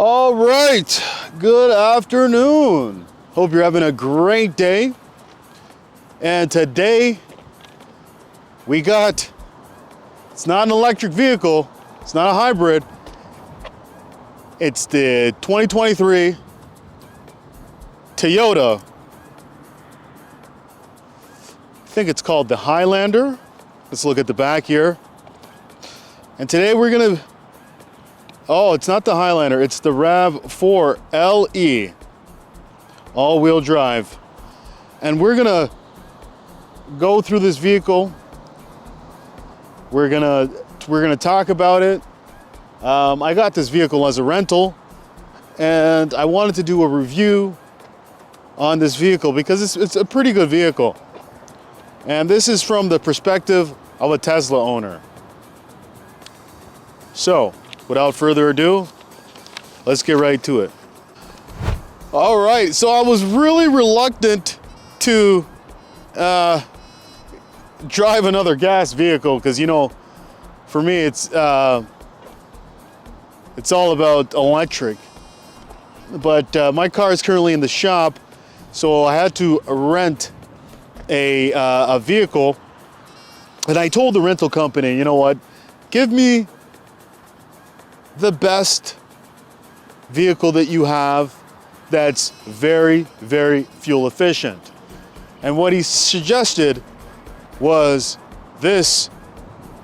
All right, good afternoon. Hope you're having a great day. And today it's not an electric vehicle, it's not a hybrid, it's the 2023 Toyota. I think it's called the Highlander. Let's look at the back here. And today it's not the Highlander, it's the RAV4 LE, all-wheel drive. And we're gonna go through this vehicle. We're gonna talk about it. I got this vehicle as a rental, and I wanted to do a review on this vehicle because it's a pretty good vehicle. And this is from the perspective of a Tesla owner. So, without further ado, let's get right to it. All right, so I was really reluctant to drive another gas vehicle because, for me it's all about electric. But my car is currently in the shop, so I had to rent a vehicle. And I told the rental company, you know what, give me the best vehicle that you have that's very, very fuel efficient. And what he suggested was this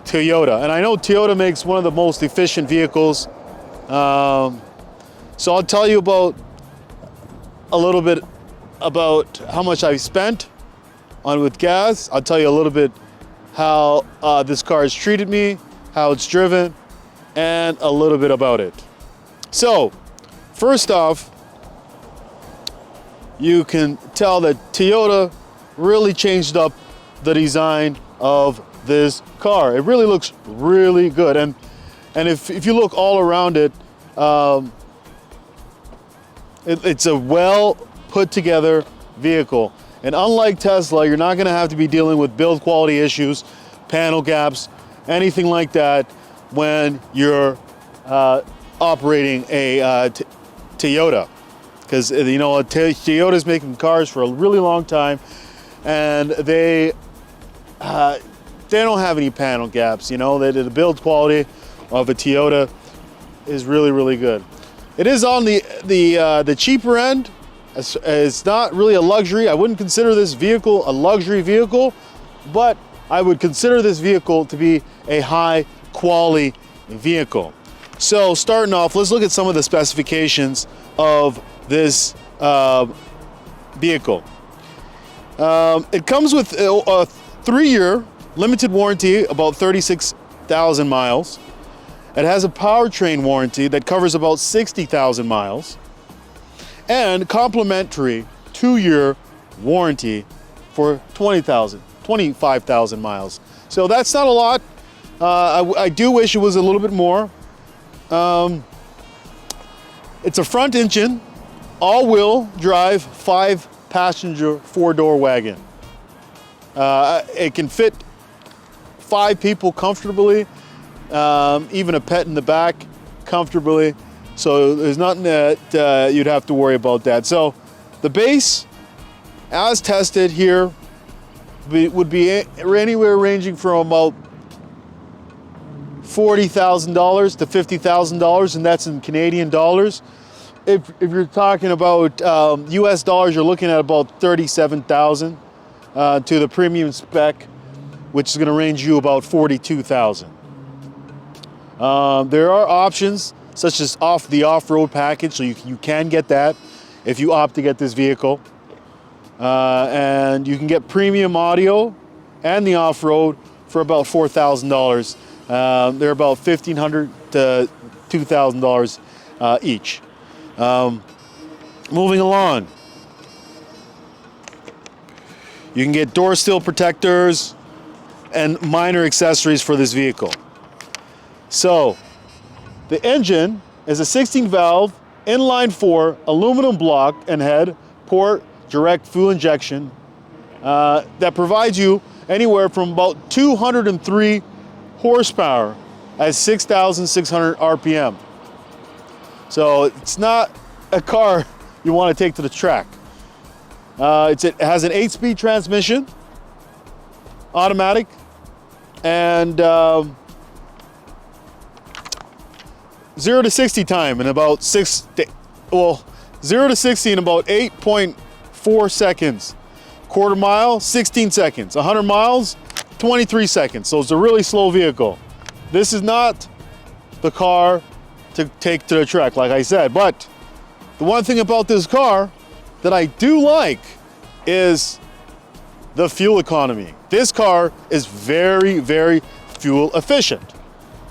Toyota. And I know Toyota makes one of the most efficient vehicles. So I'll tell you a little bit about how much I've spent with gas. I'll tell you a little bit how this car has treated me, how it's driven, and a little bit about it. So, first off, you can tell that Toyota really changed up the design of this car. It really looks really good. And if you look all around it, it's a well put together vehicle. And unlike Tesla, you're not gonna have to be dealing with build quality issues, panel gaps, anything like that when you're operating a Toyota. Because Toyota's making cars for a really long time, and they don't have any panel gaps. The build quality of a Toyota is really, really good. It is on the cheaper end. It's not really a luxury. I wouldn't consider this vehicle a luxury vehicle, but I would consider this vehicle to be a high quality vehicle. So starting off, let's look at some of the specifications of this vehicle. It comes with a 3-year limited warranty, about 36,000 miles. It has a powertrain warranty that covers about 60,000 miles. And complimentary 2-year warranty for 25,000 miles. So that's not a lot. I do wish it was a little bit more. It's a front engine, all-wheel drive, 5-passenger, 4-door wagon. It can fit 5 people comfortably, even a pet in the back comfortably. So there's nothing that you'd have to worry about that. So the base, as tested here, would be anywhere ranging from about $40,000 to $50,000, and that's in Canadian dollars. If you're talking about US dollars, you're looking at about $37,000 to the premium spec, which is going to range you about $42,000. There are options such as the off-road package, so you can get that if you opt to get this vehicle. And you can get premium audio and the off-road for about $4,000. They're about $1,500 to $2,000 each. Moving along, you can get door sill protectors and minor accessories for this vehicle. So, the engine is a 16-valve inline-4 aluminum block and head port direct fuel injection that provides you anywhere from about 203 horsepower at 6,600 RPM. So it's not a car you want to take to the track. It has an 8-speed transmission, automatic, and 0 to 60 time in about 0 to 60 in about 8.4 seconds. Quarter mile, 16 seconds. 100 miles, 23 seconds. So it's a really slow vehicle. This is not the car to take to the track, like I said. But the one thing about this car that I do like is the fuel economy. This car is very, very fuel efficient.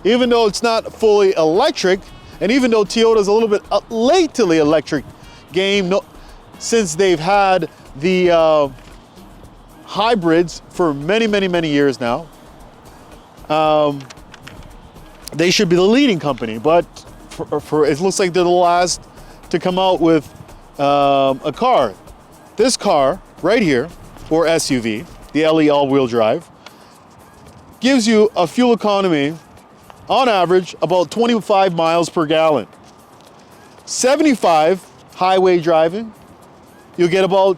Even though it's not fully electric, and even though Toyota's a little bit late to the electric game, since they've had the hybrids for many, many, many years now, they should be the leading company, but for it looks like they're the last to come out with a car. This car right here, or SUV, the LE all-wheel drive, gives you a fuel economy on average about 25 miles per gallon. 75 highway driving, you'll get about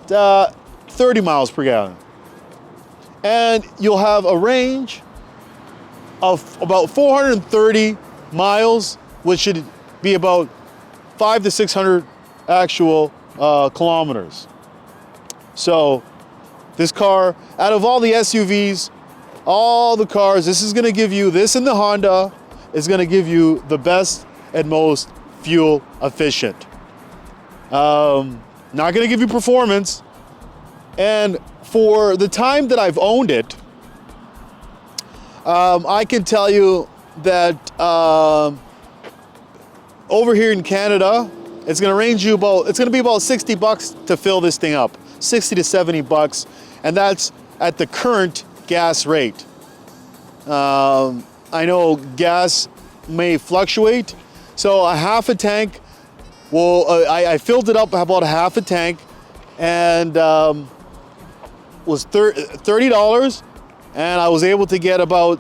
30 miles per gallon. And you'll have a range of about 430 miles, which should be about 500 to 600 actual kilometers. So this car, out of all the SUVs, all the cars, this is gonna give you, this and the Honda is gonna give you the best and most fuel efficient. Not gonna give you performance. And for the time that I've owned it, I can tell you that over here in Canada, it's gonna range you about, it's gonna be about $60 to fill this thing up. 60 to 70 bucks, and that's at the current gas rate. I know gas may fluctuate, so a half a tank, well, I filled it up about a half a tank, and was $30, and I was able to get about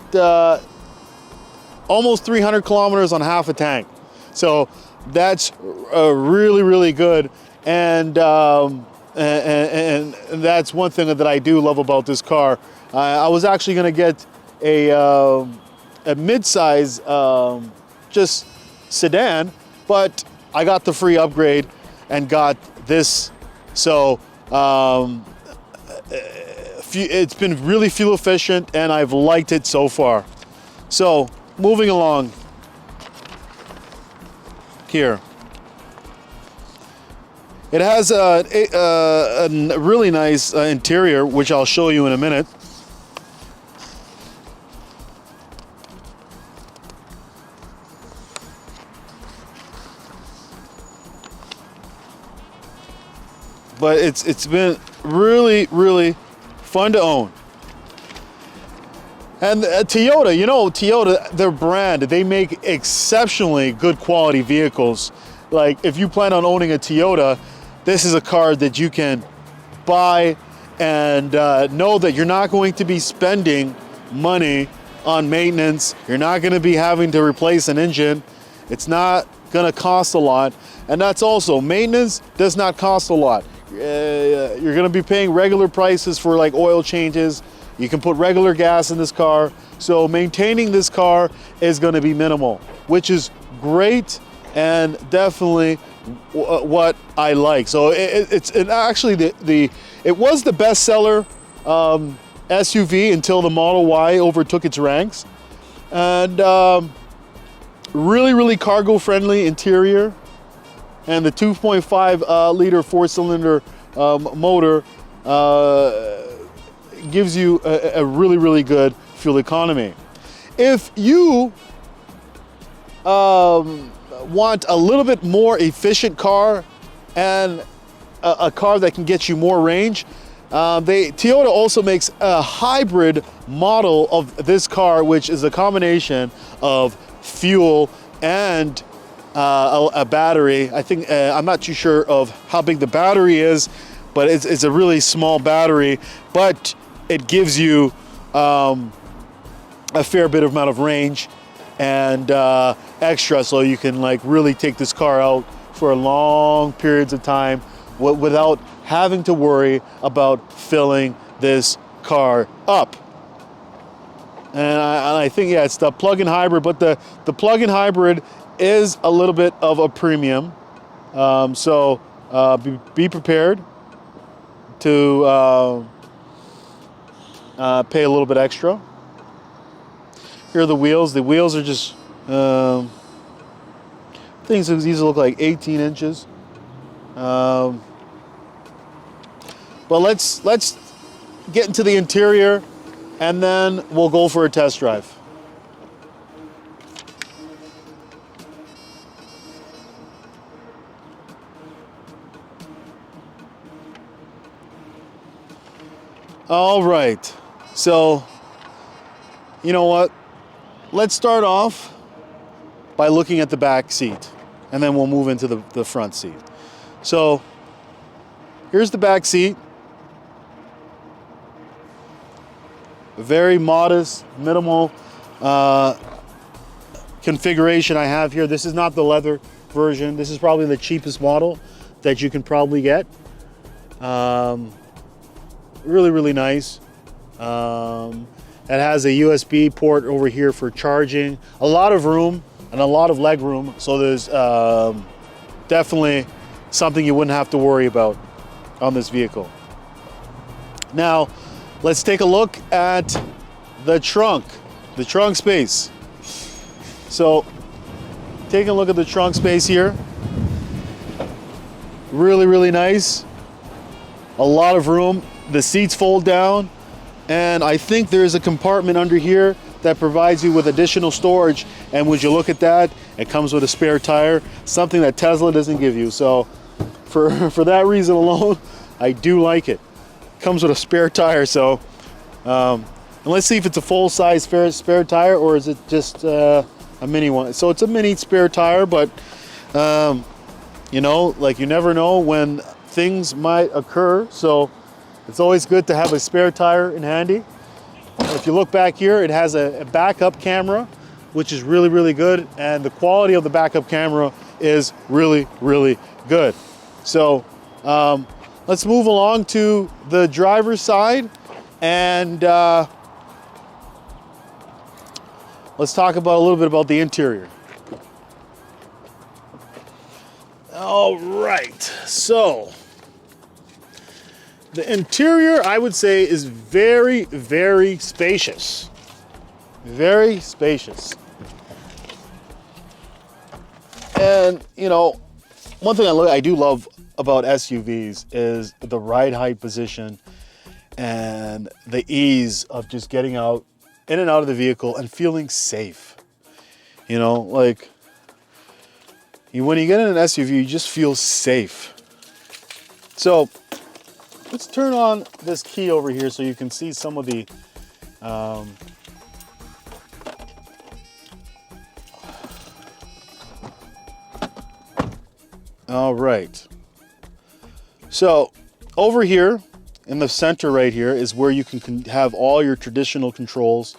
almost 300 kilometers on half a tank. So that's really, really good, and that's one thing that I do love about this car. I was actually going to get a mid-size just sedan, but I got the free upgrade and got this. So it's been really fuel efficient, and I've liked it so far. So moving along here. It has a really nice interior, which I'll show you in a minute. But it's been really, really fun to own. And Toyota, you know, Toyota, their brand, they make exceptionally good quality vehicles. Like if you plan on owning a Toyota, this is a car that you can buy and know that you're not going to be spending money on maintenance. You're not going to be having to replace an engine. It's not going to cost a lot. And that's also, maintenance does not cost a lot. You're going to be paying regular prices for like oil changes. You can put regular gas in this car. So maintaining this car is going to be minimal, which is great and definitely what I like. So it's actually it was the bestseller SUV until the Model Y overtook its ranks, and really, really cargo friendly interior, and the 2.5 liter 4-cylinder motor gives you a really, really good fuel economy. If you want a little bit more efficient car and a car that can get you more range, Toyota also makes a hybrid model of this car, which is a combination of fuel and a battery. I think I'm not too sure of how big the battery is, but it's a really small battery, but it gives you a fair bit of amount of range. and extra, so you can like really take this car out for long periods of time without having to worry about filling this car up. And I think, yeah, it's the plug-in hybrid, but the plug-in hybrid is a little bit of a premium. So be prepared to pay a little bit extra. Here are the wheels. The wheels are just, things these look like 18 inches. But let's get into the interior, and then we'll go for a test drive. All right, so you know what? Let's start off by looking at the back seat, and then we'll move into the front seat. So here's the back seat. Very modest, minimal configuration I have here. This is not the leather version. This is probably the cheapest model that you can probably get. Really, really nice. It has a USB port over here for charging. A lot of room and a lot of leg room. So there's definitely something you wouldn't have to worry about on this vehicle. Now, let's take a look at the trunk space. So, taking a look at the trunk space here. Really, really nice. A lot of room. The seats fold down, and I think there's a compartment under here that provides you with additional storage. And would you look at that? It comes with a spare tire, something that Tesla doesn't give you. So, for that reason alone, I do like it. Comes with a spare tire, so and let's see if it's a full-size spare tire, or is it just a mini one. So it's a mini spare tire, but you know, like, you never know when things might occur, so it's always good to have a spare tire in handy. If you look back here, it has a backup camera, which is really, really good, and the quality of the backup camera is really, really good. So let's move along to the driver's side, and let's talk about a little bit about the interior. All right, so the interior, I would say, is very, very spacious. Very spacious. And, you know, one thing I do love about SUVs is the ride height position and the ease of just getting out, in and out of the vehicle and feeling safe. You know, like, when you get in an SUV, you just feel safe. So let's turn on this key over here so you can see some of the all right. So over here in the center right here is where you can have all your traditional controls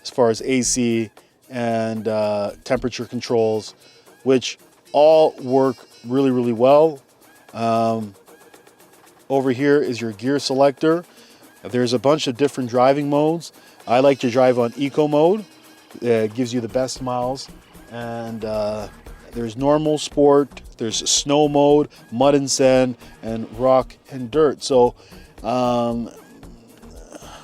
as far as AC and temperature controls, which all work really, really well. Over here is your gear selector. There's a bunch of different driving modes. I like to drive on eco mode. It gives you the best miles. And there's normal, sport, there's snow mode, mud and sand, and rock and dirt. So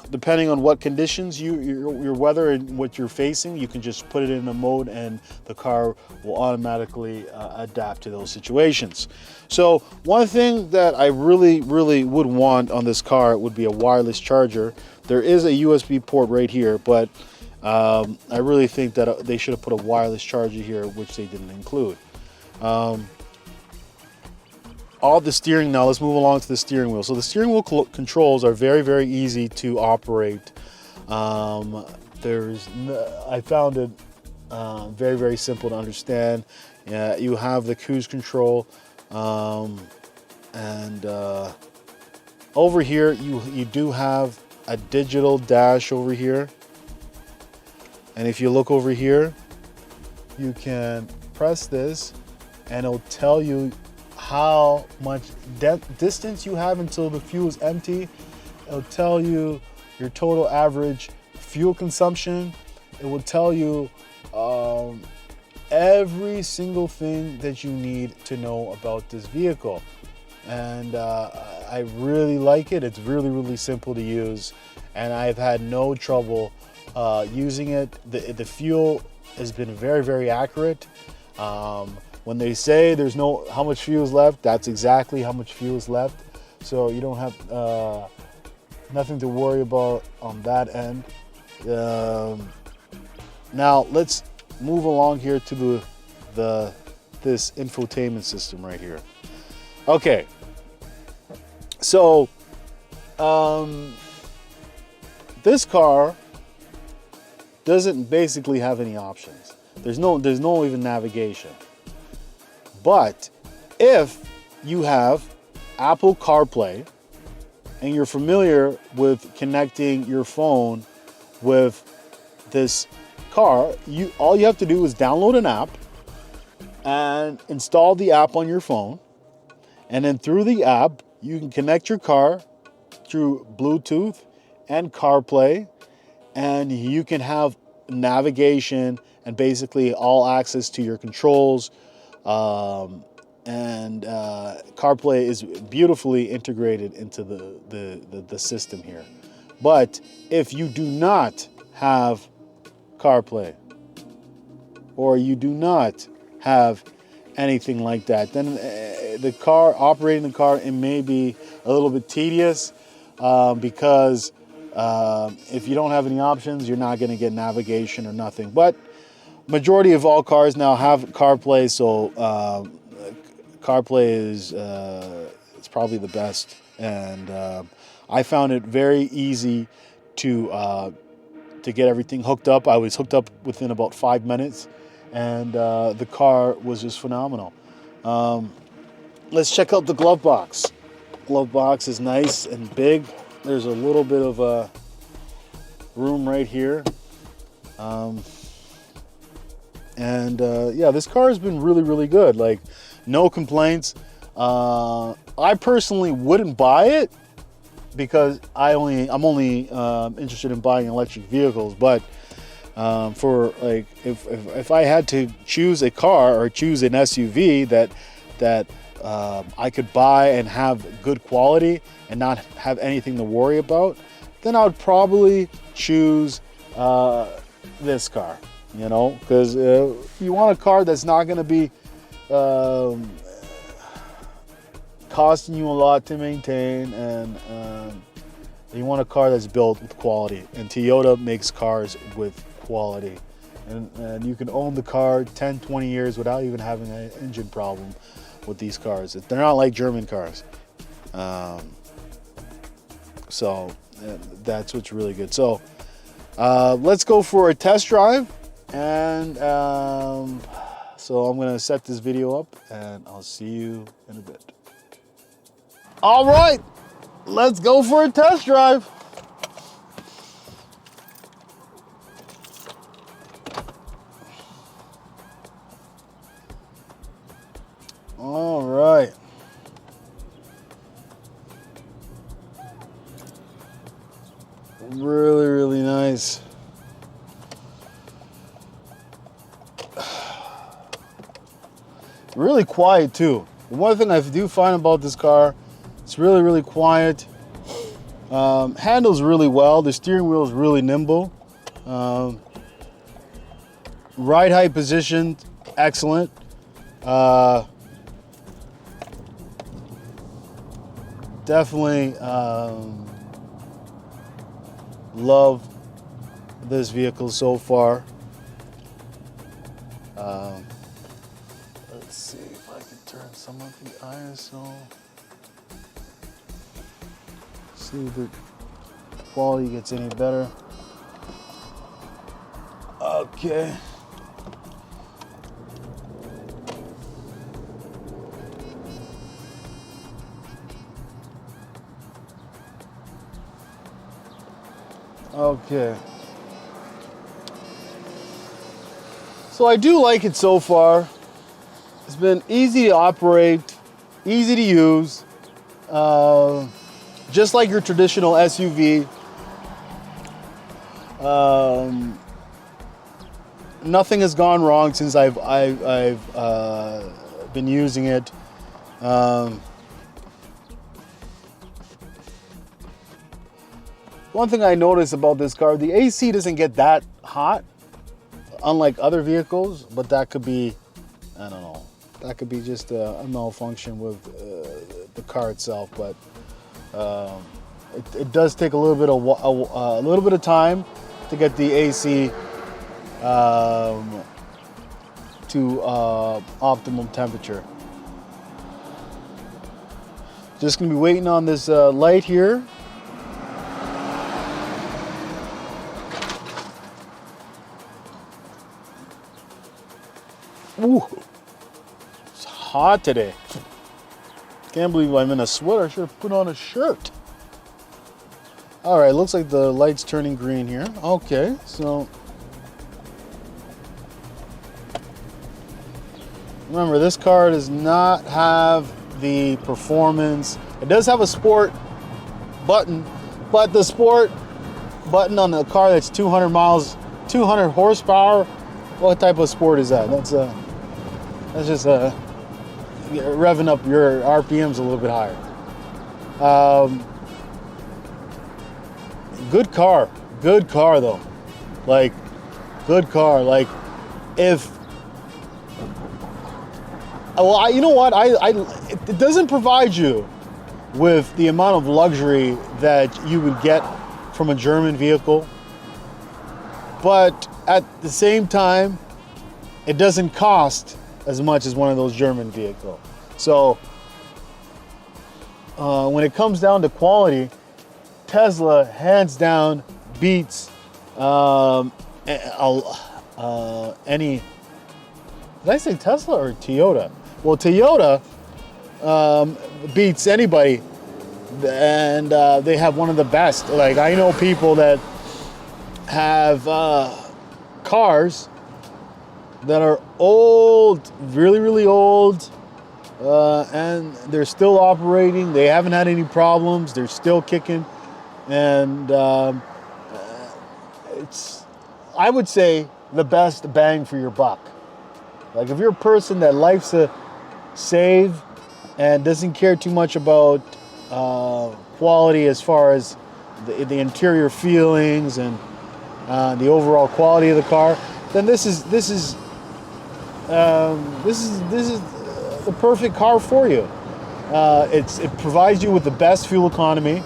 depending on what conditions, your weather and what you're facing, you can just put it in a mode and the car will automatically adapt to those situations. So one thing that I really, really would want on this car would be a wireless charger. There is a USB port right here, but I really think that they should have put a wireless charger here, which they didn't include. All the steering, now let's move along to the steering wheel. So the steering wheel controls are very, very easy to operate. I found it very, very simple to understand. You have the cruise control, and over here you do have a digital dash over here. And if you look over here, you can press this and it'll tell you how much distance you have until the fuel is empty. It'll tell you your total average fuel consumption. It will tell you every single thing that you need to know about this vehicle. And I really like it. It's really, really simple to use, and I've had no trouble using it. The fuel has been very, very accurate. When they say there's how much fuel is left, that's exactly how much fuel is left. So you don't have nothing to worry about on that end. Now let's move along here to this infotainment system right here. Okay, so this car doesn't basically have any options. There's no even navigation. But if you have Apple CarPlay and you're familiar with connecting your phone with this car, all you have to do is download an app and install the app on your phone. And then through the app, you can connect your car through Bluetooth and CarPlay, and you can have navigation and basically all access to your controls. And CarPlay is beautifully integrated into the system here. But if you do not have CarPlay, or you do not have anything like that, then operating the car, it may be a little bit tedious, because if you don't have any options, you're not going to get navigation or nothing. But majority of all cars now have CarPlay, so CarPlay is it's probably the best, and I found it very easy to get everything hooked up. I was hooked up within about 5 minutes, and the car was just phenomenal. Let's check out the glove box. Glove box is nice and big. There's a little bit of room right here. Yeah, this car has been really, really good. Like, no complaints. I personally wouldn't buy it because I'm only interested in buying electric vehicles. But for like, if I had to choose a car or choose an SUV that I could buy and have good quality and not have anything to worry about, then I would probably choose this car. You know, because you want a car that's not going to be costing you a lot to maintain, and you want a car that's built with quality. And Toyota makes cars with quality, and you can own the car 10, 20 years without even having an engine problem with these cars. They're not like German cars. So that's what's really good. So let's go for a test drive. And so I'm gonna set this video up and I'll see you in a bit. All right, let's go for a test drive. All right. Really, really nice. Really quiet too. The one thing I do find about this car, it's really, really quiet. Handles really well. The steering wheel is really nimble. Ride height position, excellent. Definitely love this vehicle so far. Let's see if I can turn some of the ISO. See if the quality gets any better. Okay. Okay. So I do like it so far. It's been easy to operate, easy to use, just like your traditional SUV. Nothing has gone wrong since I've been using it. One thing I noticed about this car, the AC doesn't get that hot, unlike other vehicles, but that could be, I don't know, that could be just a malfunction with the car itself. But it does take a little bit of time to get the AC to optimum temperature. Just gonna be waiting on this light here. Ooh, it's hot today. Can't believe I'm in a sweater. I should have put on a shirt. All right, looks like the light's turning green here. Okay, so remember, this car does not have the performance. It does have a sport button, but the sport button on a car that's 200 miles, 200 horsepower, what type of sport is that? That's just revving up your RPMs a little bit higher. Good car though. Like, good car. Like, if, well, you know what? It doesn't provide you with the amount of luxury that you would get from a German vehicle, but at the same time, it doesn't cost as much as one of those German vehicles. So when it comes down to quality, Tesla hands down beats any. Did I say Tesla or Toyota? Well, Toyota beats anybody, and they have one of the best. Like, I know people that have cars that are old, really, really old, and they're still operating. They haven't had any problems. They're still kicking, and it's, I would say, the best bang for your buck. Like, if you're a person that likes to save and doesn't care too much about quality as far as the interior feelings and the overall quality of the car, then this is the perfect car for you. It provides you with the best fuel economy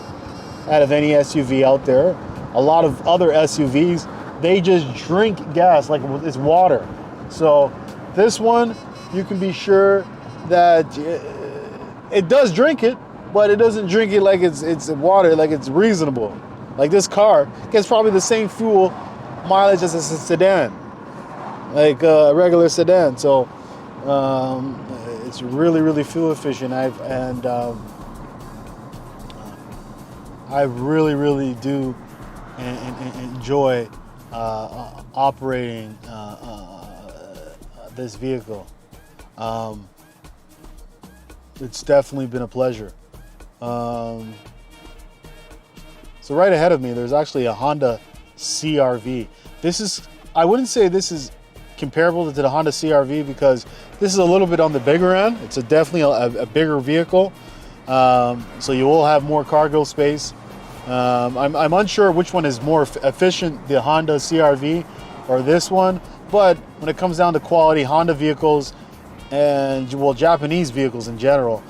out of any SUV out there. A lot of other SUVs, they just drink gas like it's water. So this one, you can be sure that it does drink it, but it doesn't drink it like it's water, like it's reasonable. Like, this car gets probably the same fuel mileage as a sedan, like a regular sedan. So it's really, really fuel efficient. I really, really do enjoy operating this vehicle. It's definitely been a pleasure. So right ahead of me, there's actually a Honda CR-V. I wouldn't say this is comparable to the Honda CR-V because this is a little bit on the bigger end. It's definitely a bigger vehicle. So you will have more cargo space. I'm unsure which one is more efficient, the Honda CR-V or this one. But when it comes down to quality, Honda vehicles and, well, Japanese vehicles in general,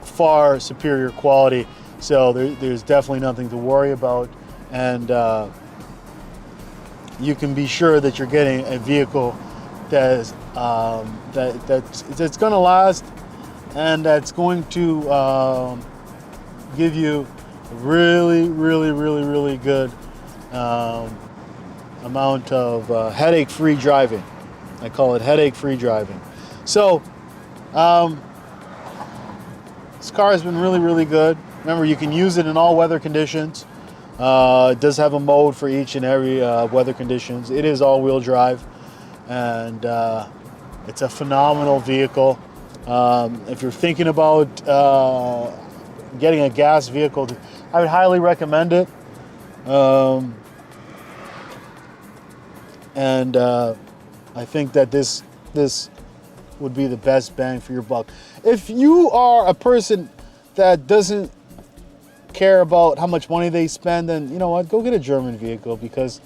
far superior quality. So there's definitely nothing to worry about. And you can be sure that you're getting a vehicle that's going to last and that's going to give you really, really, really, really good amount of headache-free driving. I call it headache-free driving. So this car has been really, really good. Remember, you can use it in all weather conditions. It does have a mode for each and every weather conditions. It is all-wheel drive. and it's a phenomenal vehicle. If you're thinking about getting a gas vehicle, I would highly recommend it. And I think that this would be the best bang for your buck. If you are a person that doesn't care about how much money they spend, then you know what, go get a German vehicle, because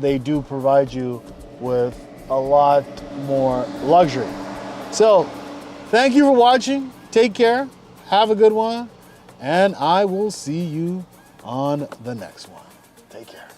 they do provide you with a lot more luxury. So thank you for watching. Take care, have a good one, and I will see you on the next one. Take care.